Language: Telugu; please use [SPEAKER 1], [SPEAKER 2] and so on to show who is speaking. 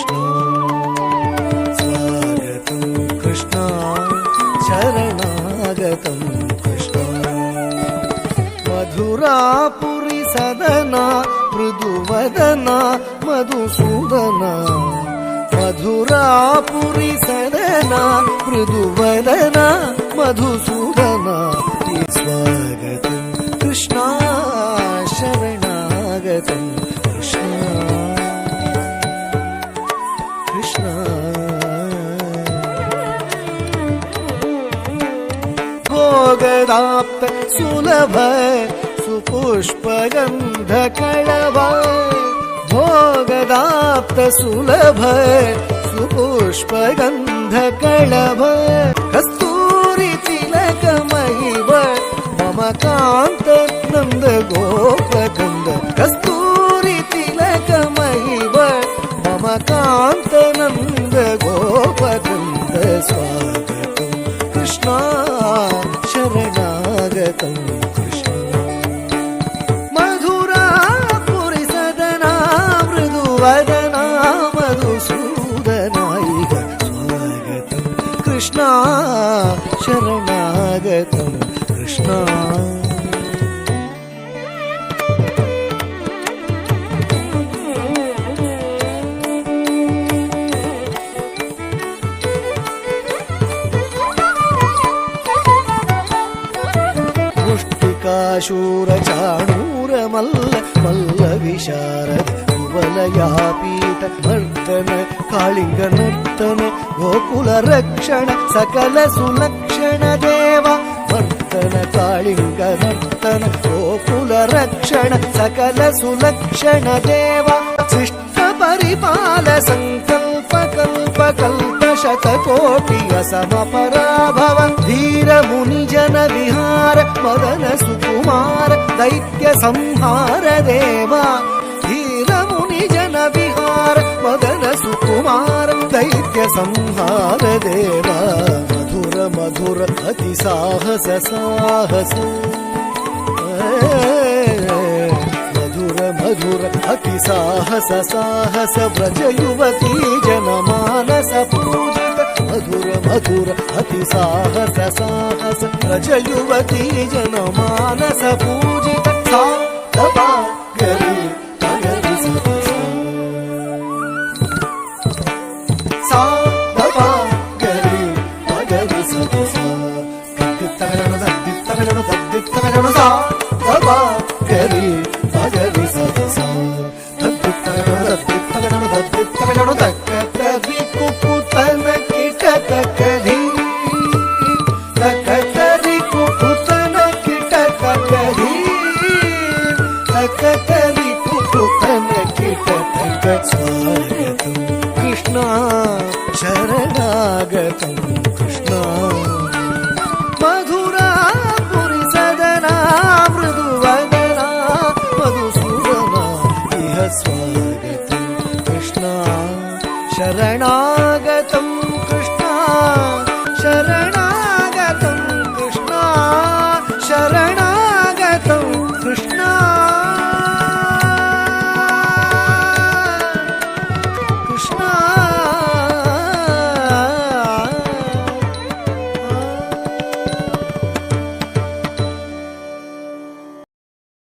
[SPEAKER 1] కృష్ణ స్వాగతం కృష్ణ శరణాగతం కృష్ణ మధురాపురి సదన మృదువదన మధుసూదన మధురాపురి సదన మృదువదన మధుసూదన స్వాగతం కృష్ణ శరణాగతం కృష్ణ కృష్ణ భోగదాప్త సులభ సుపుష్పగంధ కళవ భోగదాప్త సులభ సుపుష్పగంధ కళవ కస్తూరి తిలకమహివ మమ కాంత నంద గోపకంద కస్తూరి తిలకమహివ మమ కాంత నంద గోపకంద స్వాగతం కృష్ణ శరణాగతం కృష్ణ మధురాపురి సదనా మృదువదనా మధుసూదనాయిక స్వాగతం కృష్ణ శరణాగతం కృష్ణ శూరచాణూర మల్ల మల్ల విశారద కువలయాపీఠ నర్తన కాళింగ నర్తన గోకుల రక్షణ సకల సులక్షణ దేవ నర్తన కాళింగ నర్తన గోకుల రక్షణ సకల సులక్షణ దేవ శిష్ట పరిపాల సంకల్ప కల్ప కల్ప శతకోటి అసమ పరాభవ ధీర ముని జన విహార మదన సుకుమార దైత్య సంహార దేవ ధీర ముని జన విహార మదన సుకుమార దైత్య సంహార దేవ మధుర మధుర అతి సాహస సాహస మధుర మధుర అతి సాహస సాహస వ్రజ యువతీ జన మానస పూజిత మధుర మధుర అతి సాహస సాహస వ్రజ యువతీ జన మానస పూజిత గరి గరి సా గరి గరి గరి గరి సదసా తక్కరి కుపుతన కిటక కరి తక్కరి కుపుతన కిటక కరి తక్కరి కుపుతన కిటక స్వాగతం కృష్ణ శరణాగతం కృష్ణ మధురాపురి సదనా మృదువదనా మధుసూదనా ఇహ స్వాగతం కృష్ణ శరణాగతం కృష్ణ శరణ